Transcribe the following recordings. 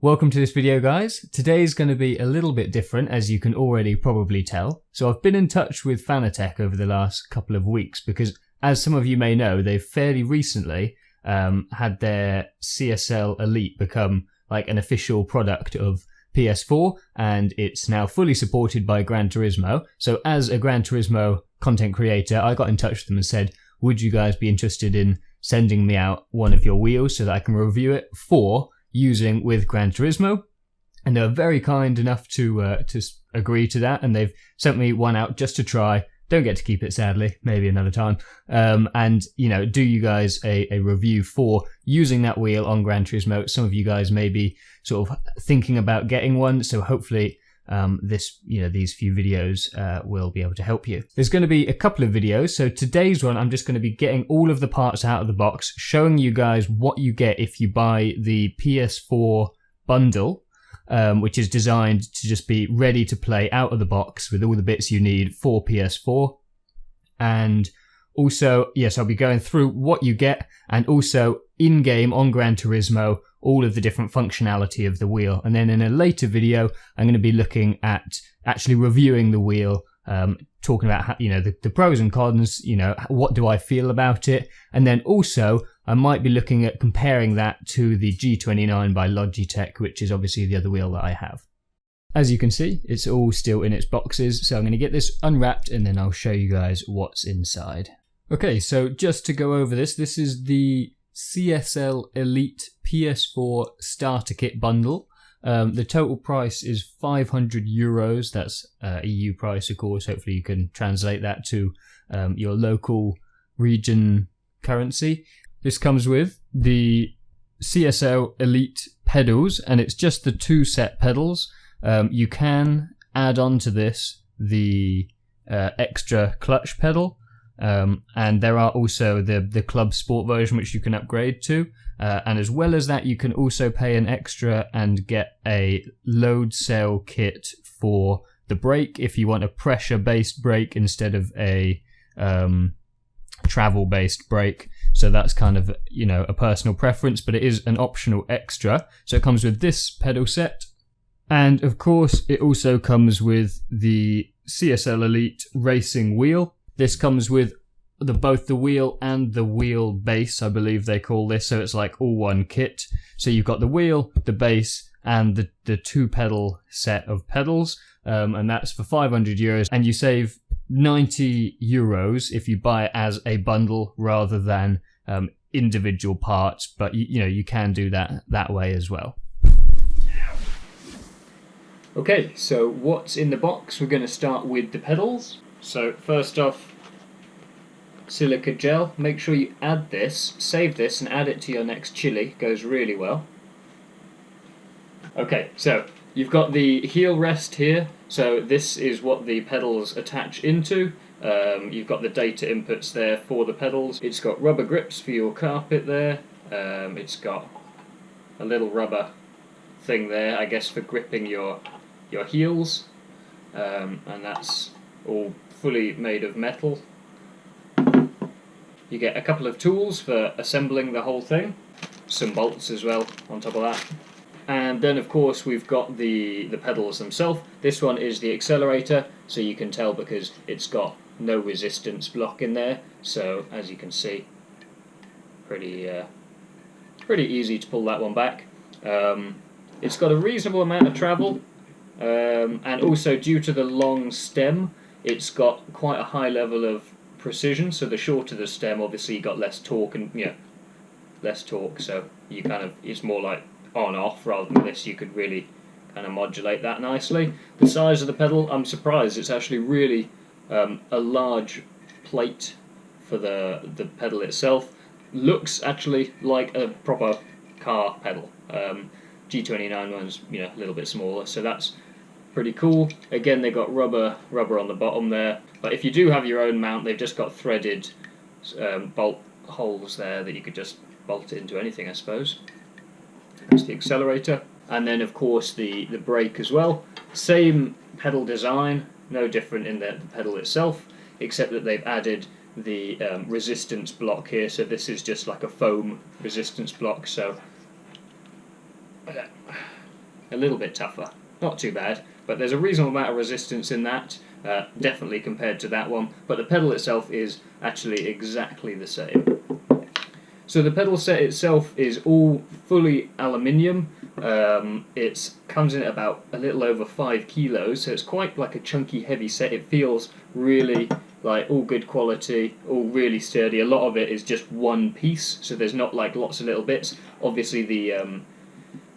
Welcome to this video, guys. Today's going to be a little bit different, as you can already probably tell. So I've been in touch with Fanatec over the last couple of weeks because, as some of you may know, they've fairly recently had their CSL Elite become like an official product of PS4, and it's now fully supported by Gran Turismo. So as a Gran Turismo content creator, I got in touch with them and said, would you guys be interested in sending me out one of your wheels so that I can review it for using with Gran Turismo? And they were very kind enough to agree to that, and they've sent me one out just to try. Don't get to keep it, sadly, maybe another time. And, you know, do you guys a review for using that wheel on Gran Turismo. Some of you guys may be sort of thinking about getting one, so hopefully these few videos will be able to help you. There's going to be a couple of videos. So today's one, I'm just going to be getting all of the parts out of the box, showing you guys what you get if you buy the PS4 bundle, which is designed to just be ready to play out of the box with all the bits you need for PS4. And also, yes, I'll be going through what you get, and also in-game on Gran Turismo, all of the different functionality of the wheel. And then in a later video, I'm going to be looking at actually reviewing the wheel, talking about how, the pros and cons, what do I feel about it? And then also I might be looking at comparing that to the G29 by Logitech, which is obviously the other wheel that I have. As you can see, it's all still in its boxes, so I'm going to get this unwrapped and then I'll show you guys what's inside. Okay, so just to go over this is the CSL Elite PS4 Starter Kit bundle. The total price is €500. That's EU price, of course. Hopefully you can translate that to your local region currency. This comes with the CSL Elite pedals, and it's just the 2 set pedals. You can add on to this the extra clutch pedal. And there are also the Club Sport version, which you can upgrade to. And as well as that, you can also pay an extra and get a load cell kit for the brake if you want a pressure-based brake instead of a travel-based brake. So that's kind of, a personal preference, but it is an optional extra. So it comes with this pedal set. And of course, it also comes with the CSL Elite Racing Wheel. This comes with both the wheel and the wheel base, I believe they call this, so it's like all one kit. So you've got the wheel, the base, and the 2 pedal set of pedals, and that's for €500, and you save €90 if you buy it as a bundle rather than individual parts, but you can do that way as well. Okay, so what's in the box? We're going to start with the pedals. So first off, silica gel. Make sure you add this, save this and add it to your next chili. Goes really well. Okay, so you've got the heel rest here. So this is what the pedals attach into. You've got the data inputs there for the pedals. It's got rubber grips for your carpet there. It's got a little rubber thing there, I guess, for gripping your heels. And that's all fully made of metal. You get a couple of tools for assembling the whole thing, some bolts as well on top of that. And then of course we've got the pedals themselves. This one is the accelerator, so you can tell because it's got no resistance block in there. So as you can see, pretty easy to pull that one back. It's got a reasonable amount of travel, and also due to the long stem, it's got quite a high level of precision. So the shorter the stem, obviously you got less torque, and less torque. So you it's more like on off rather than this. You could really kind of modulate that nicely. The size of the pedal, I'm surprised. It's actually really a large plate for the pedal itself. Looks actually like a proper car pedal. G29 one's a little bit smaller, so that's pretty cool. Again, they've got rubber on the bottom there, but if you do have your own mount, they've just got threaded bolt holes there that you could just bolt it into anything, I suppose. That's the accelerator, and then of course the brake as well. Same pedal design, no different in the pedal itself, except that they've added the resistance block here. So this is just like a foam resistance block. So a little bit tougher. Not too bad, but there's a reasonable amount of resistance in that, definitely compared to that one, but the pedal itself is actually exactly the same. So the pedal set itself is all fully aluminium. It comes in at about a little over 5 kilos, so it's quite like a chunky, heavy set. It feels really like all good quality, all really sturdy. A lot of it is just one piece, so there's not like lots of little bits. Obviously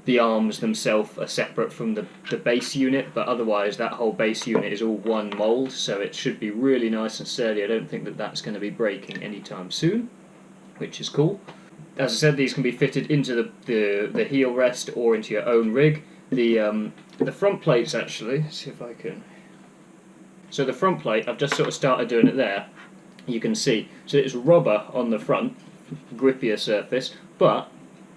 the arms themselves are separate from the base unit, but otherwise that whole base unit is all one mould, so it should be really nice and sturdy. I don't think that that's going to be breaking anytime soon, which is cool. As I said, these can be fitted into the heel rest or into your own rig. The front plates actually, let's see if I can... So the front plate, I've just sort of started doing it there, you can see. So it's rubber on the front, grippier surface, but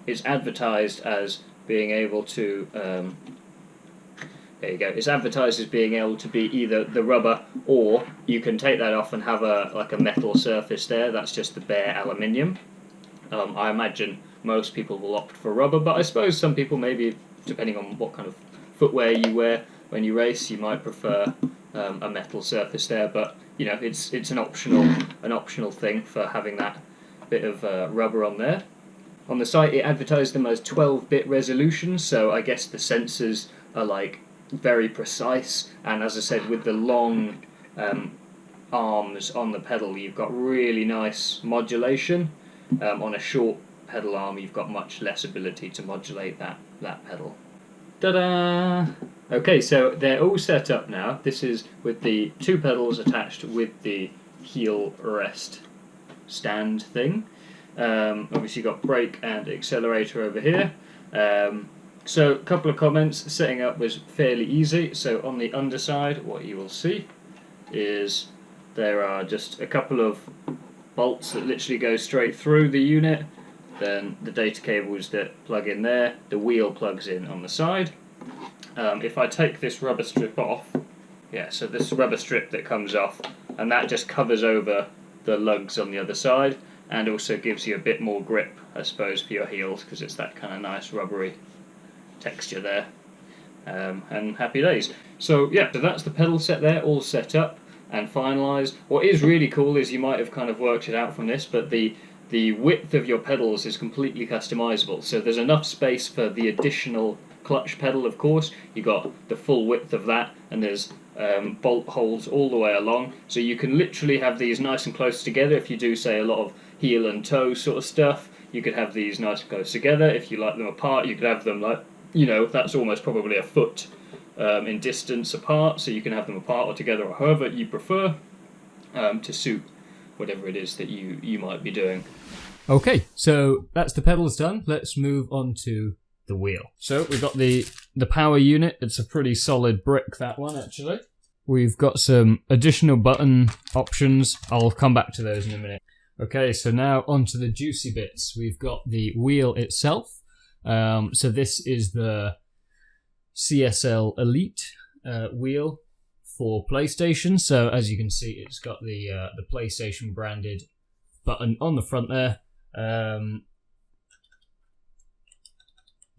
it's advertised as being able to, there you go, it's advertised as being able to be either the rubber, or you can take that off and have like a metal surface there. That's just the bare aluminium. I imagine most people will opt for rubber, but I suppose some people, maybe depending on what kind of footwear you wear when you race, you might prefer a metal surface there. But you know, it's an optional thing for having that bit of rubber on there. On the site, it advertised them as 12-bit resolution, so I guess the sensors are like very precise. And as I said, with the long arms on the pedal, you've got really nice modulation. On a short pedal arm, you've got much less ability to modulate that pedal. Ta-da! Okay, so they're all set up now. This is with the 2 pedals attached with the heel rest stand thing. Obviously, you've got brake and accelerator over here. So, a couple of comments. Setting up was fairly easy. So, on the underside, what you will see is there are just a couple of bolts that literally go straight through the unit. Then the data cables that plug in there. The wheel plugs in on the side. If I take this rubber strip off, yeah, so this rubber strip that comes off, and that just covers over the lugs on the other side, and also gives you a bit more grip, I suppose, for your heels, because it's that kind of nice rubbery texture there. And happy days. So yeah, so that's the pedal set there, all set up and finalised. What is really cool is, you might have kind of worked it out from this, but the width of your pedals is completely customisable. So there's enough space for the additional clutch pedal, of course. You got the full width of that, and there's bolt holes all the way along. So you can literally have these nice and close together. If you do, say, a lot of heel and toe sort of stuff, you could have these nice and close together. If you like them apart, you could have them like, you know, that's almost probably a foot in distance apart, so you can have them apart or together, or however you prefer, to suit whatever it is that you might be doing. Okay, so that's the pedals done. Let's move on to the wheel. So we've got the power unit. It's a pretty solid brick, that one, actually. We've got some additional button options. I'll come back to those in a minute. Okay, so now onto the juicy bits. We've got the wheel itself. So this is the CSL Elite wheel for PlayStation. So as you can see, it's got the PlayStation branded button on the front there.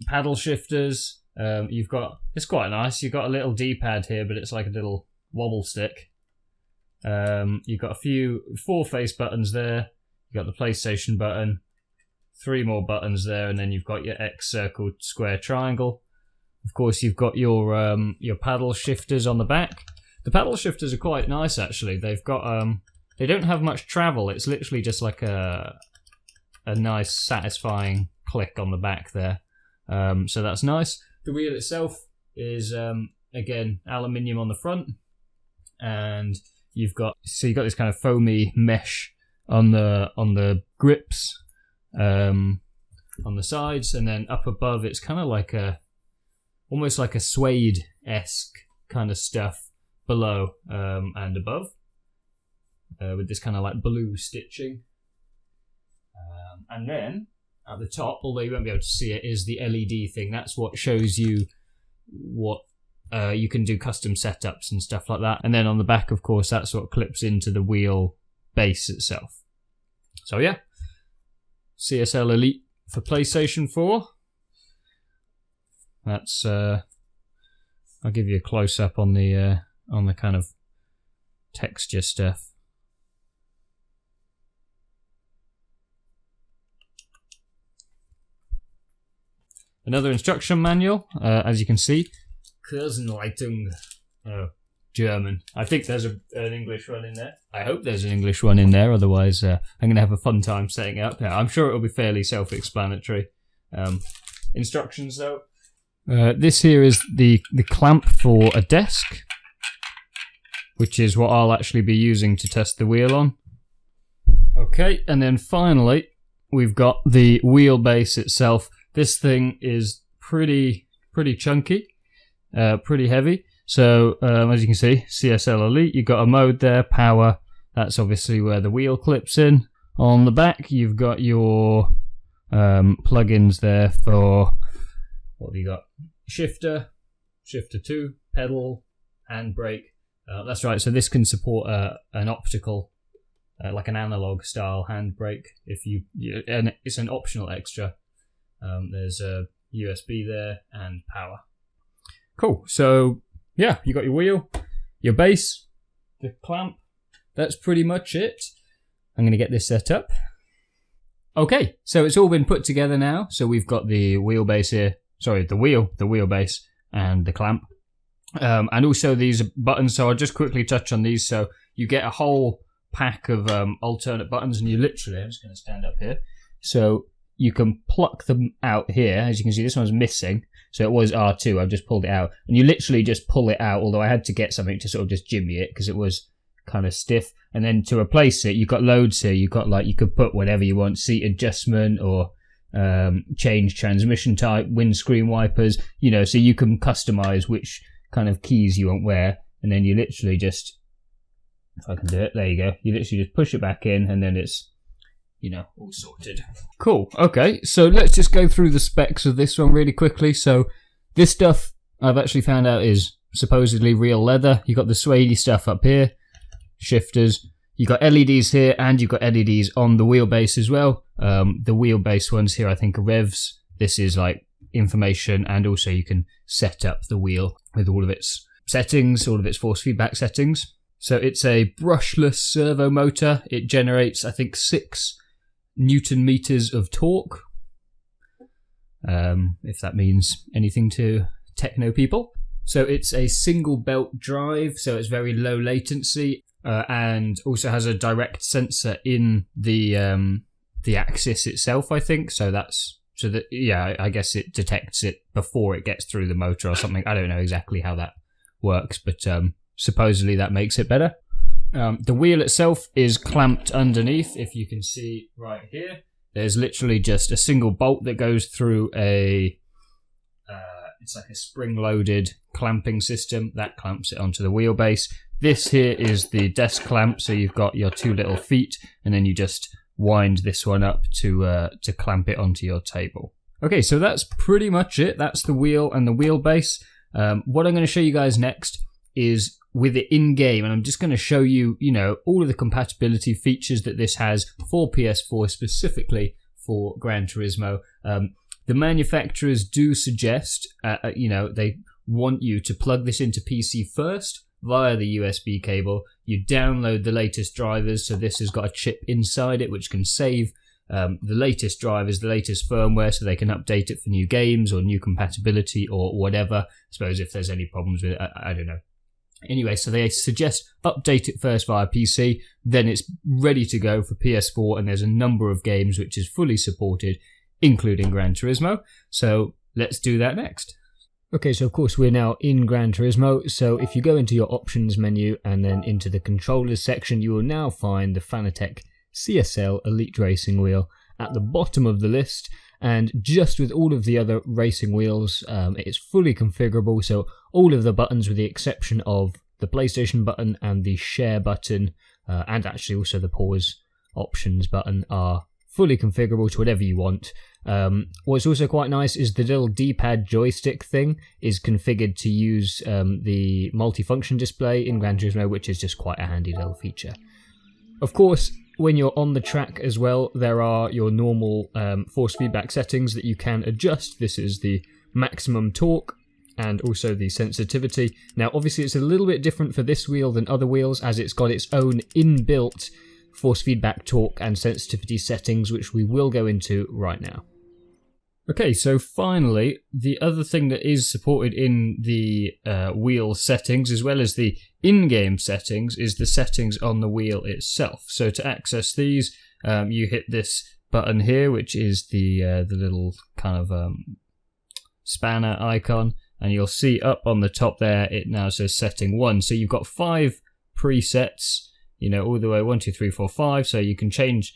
Paddle shifters. You've got, it's quite nice. You've got a little D-pad here, but it's like a little wobble stick. You've got 4 face buttons there. You've got the PlayStation button, 3 more buttons there, and then you've got your X, circle, square, triangle. Of course, you've got your paddle shifters on the back. The paddle shifters are quite nice, actually. They've got they don't have much travel. It's literally just like a nice, satisfying click on the back there. So that's nice. The wheel itself is again aluminium on the front, and you've got this kind of foamy mesh on the grips on the sides, and then up above it's kind of like almost like a suede-esque kind of stuff below and above, with this kind of like blue stitching. And then at the top, although you won't be able to see it, is the LED thing. That's what shows you what you can do, custom setups and stuff like that. And then on the back, of course, that's what clips into the wheel base itself. So yeah, CSL Elite for PlayStation 4. That's I'll give you a close up on the kind of texture stuff. Another instruction manual, as you can see. Kursenleitung. Oh, German. I think there's an English one in there. I hope there's an English one in there, otherwise I'm going to have a fun time setting it up. Yeah, I'm sure it'll be fairly self-explanatory. Instructions though. This here is the clamp for a desk, which is what I'll actually be using to test the wheel on. Okay, and then finally, we've got the wheelbase itself. This thing is pretty chunky, pretty heavy. So, as you can see, CSL Elite, you've got a mode there, power. That's obviously where the wheel clips in. On the back, you've got your plugins there for, what have you got? Shifter 2, pedal, handbrake. That's right, so this can support an optical, like an analog style handbrake. And it's an optional extra. There's a USB there and power. Cool, so yeah, you got your wheel, your base, the clamp. That's pretty much it. I'm going to get this set up. Okay, so it's all been put together now. So we've got the wheelbase here. Sorry, the wheelbase, and the clamp. And also these buttons. So I'll just quickly touch on these. So you get a whole pack of alternate buttons, and you literally, I'm just going to stand up here. So you can pluck them out here. As you can see, this one's missing. So it was R2, I've just pulled it out. And you literally just pull it out, although I had to get something to sort of just jimmy it because it was kind of stiff. And then to replace it, you've got loads here. You've got you could put whatever you want, seat adjustment or change transmission type, windscreen wipers, so you can customize which kind of keys you want where. And then you literally just, if I can do it, there you go. You literally just push it back in and then it's, all sorted. Cool. Okay, so let's just go through the specs of this one really quickly. So this stuff I've actually found out is supposedly real leather. You got the suede stuff up here, shifters. You got LEDs here, and you've got LEDs on the wheelbase as well. The wheelbase ones here, I think, are revs. This is like information, and also you can set up the wheel with all of its settings, all of its force feedback settings. So it's a brushless servo motor. It generates, I think, 6 Newton meters of torque, if that means anything to techno people. So it's a single belt drive, so it's very low latency, and also has a direct sensor in the axis itself, I think. I guess it detects it before it gets through the motor or something. I don't know exactly how that works, but supposedly that makes it better. The wheel itself is clamped underneath, if you can see right here. There's literally just a single bolt that goes through it's like a spring-loaded clamping system that clamps it onto the wheelbase. This here is the desk clamp, so you've got your 2 little feet, and then you just wind this one up to clamp it onto your table. Okay, so that's pretty much it. That's the wheel and the wheelbase. What I'm going to show you guys next is with it in-game, and I'm just going to show you, all of the compatibility features that this has for PS4, specifically for Gran Turismo. The manufacturers do suggest, they want you to plug this into PC first via the USB cable. You download the latest drivers, so this has got a chip inside it which can save the latest drivers, the latest firmware, so they can update it for new games or new compatibility or whatever. I suppose if there's any problems with it, I don't know. Anyway, so they suggest update it first via PC, then it's ready to go for PS4, and there's a number of games which is fully supported, including Gran Turismo. So let's do that next. Okay, so of course we're now in Gran Turismo, so if you go into your options menu and then into the controllers section, you will now find the Fanatec CSL Elite Racing Wheel at the bottom of the list. And just with all of the other racing wheels, it's fully configurable, so all of the buttons with the exception of the PlayStation button and the share button, and actually also the pause options button, are fully configurable to whatever you want. What's also quite nice is the little D-pad joystick thing is configured to use the multifunction display in Gran Turismo, which is just quite a handy little feature. Of course, when you're on the track as well, there are your normal force feedback settings that you can adjust. This is the maximum torque, and also the sensitivity. Now obviously it's a little bit different for this wheel than other wheels, as it's got its own inbuilt force feedback, torque and sensitivity settings, which we will go into right now. Okay, so finally, the other thing that is supported in the wheel settings, as well as the in-game settings, is the settings on the wheel itself. So to access these, you hit this button here, which is the little kind of spanner icon, and you'll see up on the top there, it now says setting 1. So you've got 5 presets, all the way 1, 2, 3, 4, 5. So you can change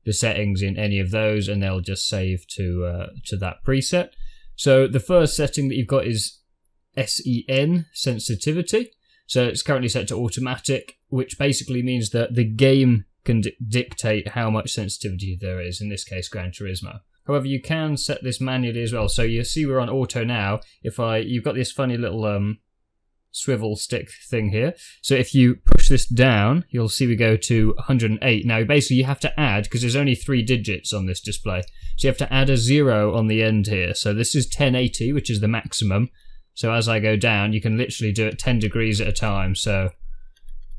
the settings in any of those, and they'll just save to that preset. So the first setting that you've got is SEN, sensitivity. So it's currently set to automatic, which basically means that the game can dictate how much sensitivity there is, in this case Gran Turismo. However, you can set this manually as well. So you see we're on auto now. You've got this funny little swivel stick thing here. So if you push this down, you'll see we go to 108. Now basically you have to add, because there's only 3 digits on this display, so you have to add a 0 on the end here. So this is 1080, which is the maximum. So as I go down, you can literally do it 10 degrees at a time. So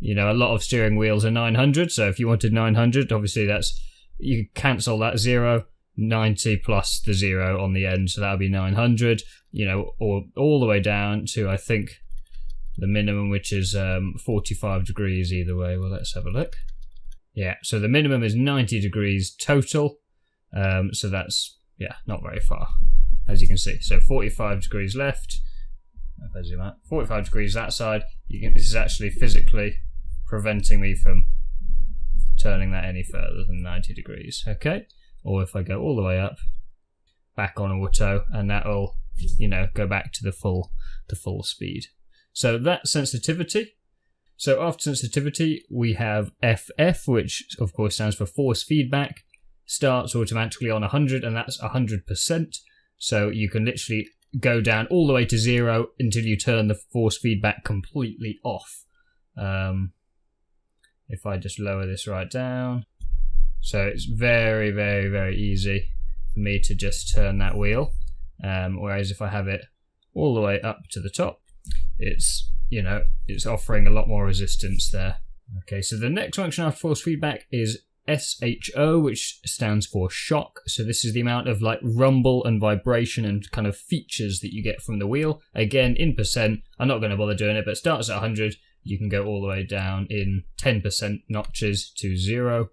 a lot of steering wheels are 900. So if you wanted 900, obviously you cancel that 0. 90 plus the 0 on the end, so that would be 900, or all the way down to, I think, the minimum, which is 45 degrees either way. Well, let's have a look. Yeah, so the minimum is 90 degrees total, so that's, not very far, as you can see. So 45 degrees left, if I zoom out, 45 degrees that side. This is actually physically preventing me from turning that any further than 90 degrees, okay? Or if I go all the way up, back on auto, and that'll, go back to the full speed. So that's sensitivity. So after sensitivity, we have FF, which of course stands for force feedback. Starts automatically on 100, and that's 100%. So you can literally go down all the way to 0 until you turn the force feedback completely off. If I just lower this right down. So it's very, very, very easy for me to just turn that wheel. Whereas if I have it all the way up to the top, it's offering a lot more resistance there. Okay, so the next function after force feedback is SHO, which stands for shock. So this is the amount of rumble and vibration and kind of features that you get from the wheel. Again, in percent, I'm not going to bother doing it, but it starts at 100. You can go all the way down in 10% notches to 0.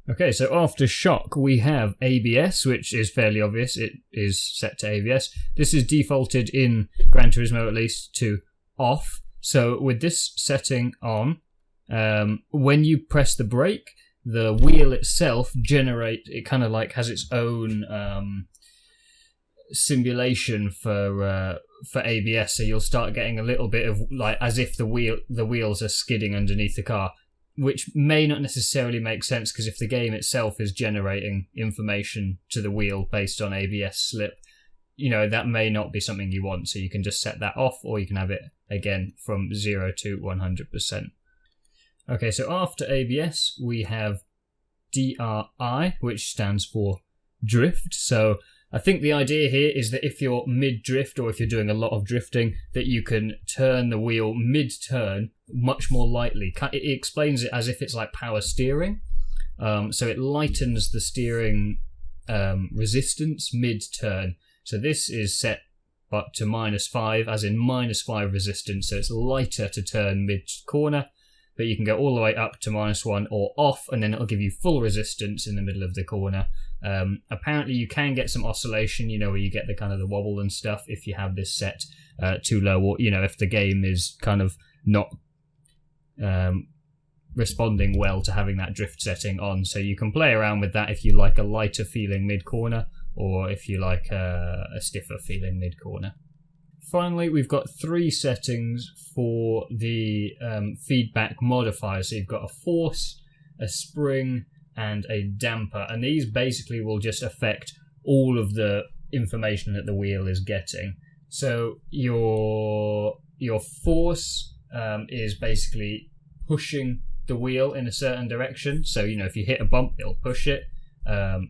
Okay, so after shock, we have ABS, which is fairly obvious. It is set to ABS. This is defaulted in Gran Turismo, at least, to off. So with this setting on, when you press the brake, the wheel itself it kind of has its own simulation for ABS. So you'll start getting a little bit of as if the wheels are skidding underneath the car, which may not necessarily make sense, because if the game itself is generating information to the wheel based on ABS slip, that may not be something you want. So you can just set that off, or you can have it again from 0 to 100%. Okay, so after ABS, we have DRI, which stands for drift. So I think the idea here is that if you're mid-drift, or if you're doing a lot of drifting, that you can turn the wheel mid-turn much more lightly. It explains it as if it's like power steering. So it lightens the steering resistance mid-turn. So this is set but to -5, as in -5 resistance. So it's lighter to turn mid-corner, but you can go all the way up to -1 or off, and then it'll give you full resistance in the middle of the corner. Apparently you can get some oscillation, where you get the kind of the wobble and stuff if you have this set too low, or if the game is kind of not responding well to having that drift setting on. So you can play around with that if you like a lighter feeling mid-corner, or if you like a stiffer feeling mid-corner. Finally, we've got 3 settings for the feedback modifier. So you've got a force, a spring, and a damper, and these basically will just affect all of the information that the wheel is getting. So your force is basically pushing the wheel in a certain direction. So if you hit a bump, it'll push it.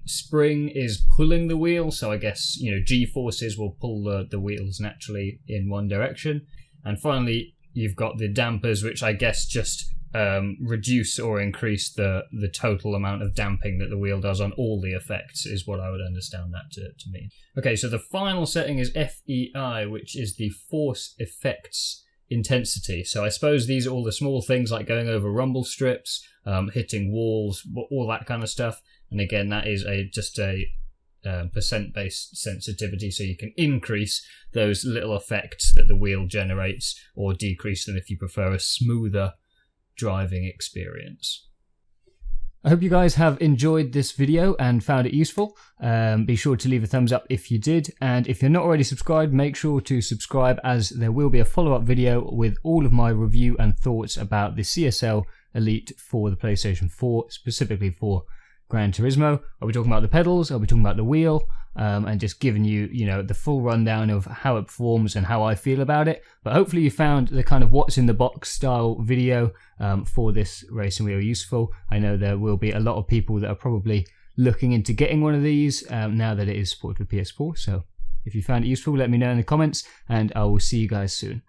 Spring is pulling the wheel, so I guess, G-forces will pull the wheels naturally in one direction. And finally, you've got the dampers, which I guess just reduce or increase the total amount of damping that the wheel does on all the effects, is what I would understand that to mean. Okay, so the final setting is FEI, which is the force effects intensity. So I suppose these are all the small things like going over rumble strips, hitting walls, all that kind of stuff. And again, that is just a percent-based sensitivity, so you can increase those little effects that the wheel generates or decrease them if you prefer a smoother driving experience. I hope you guys have enjoyed this video and found it useful. Be sure to leave a thumbs up if you did, and if you're not already subscribed, make sure to subscribe, as there will be a follow-up video with all of my review and thoughts about the CSL Elite for the PlayStation 4, specifically for Gran Turismo. I'll be talking about the pedals, I'll be talking about the wheel, and just giving you, the full rundown of how it performs and how I feel about it. But hopefully you found the kind of what's in the box style video for this racing wheel useful. I know there will be a lot of people that are probably looking into getting one of these now that it is supported with PS4. So if you found it useful, let me know in the comments, and I will see you guys soon.